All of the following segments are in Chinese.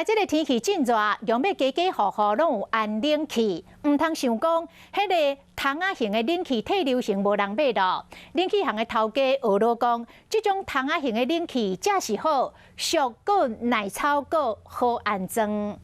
来这个天气真热，用要家家户户拢有安冷气，唔通想讲迄个桶仔型的冷气退流行无人买咯。冷气行的头家俄罗讲，这种桶仔型的冷气正是好，俗个耐操个好安装。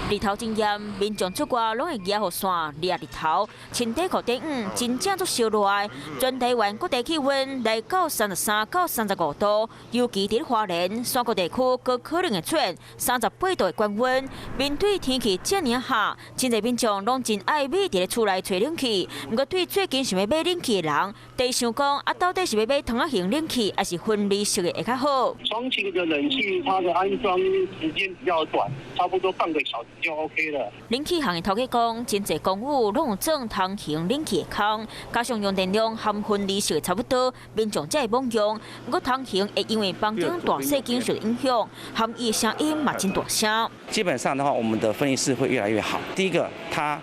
日头真炎，民众出外拢会惹雨伞、热日头，穿短裤短裤真正足烧热的。全台湾各地气温来到33到35度，尤其伫花莲、山谷地区，高可能会出现38度的高温。面对天气这么热，真侪民众拢真爱买伫咧厝内吹冷气。不过对最近想要买冷气的人，得想讲到底是要买桶仔型冷气，还是分离式的会较好？双擎的冷气，它的安装时间比较短，差不多半个小时。 就 OK 了。冷气行的头家讲，真侪公寓拢有装桶型冷气的坑，加上用电量和分离式的差不多，民众才会猛用。不过桶型会因为房间大细金属的影响，含伊的声音嘛真大声。基本上的话，我们的分离式会越来越好。第一个，它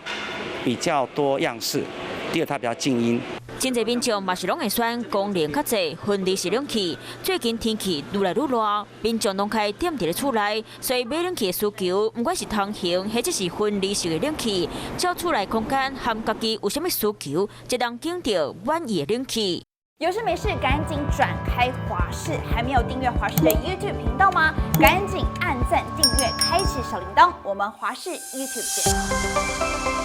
比较多样式；第二，它比较静音。 真侪民众嘛是拢会选功能较侪分离式冷气。最近天气愈来愈热，民众拢开踮伫咧厝内，所以买冷气的需求，不管是桶型或者是分离式的冷气，照厝内空间和家己有啥物需求，就当拣到满意的冷气。有事没事赶紧转开华视，还没有订阅华视的 YouTube 频道吗？赶紧按赞、订阅、开启小铃铛，我们华视 YouTube 见。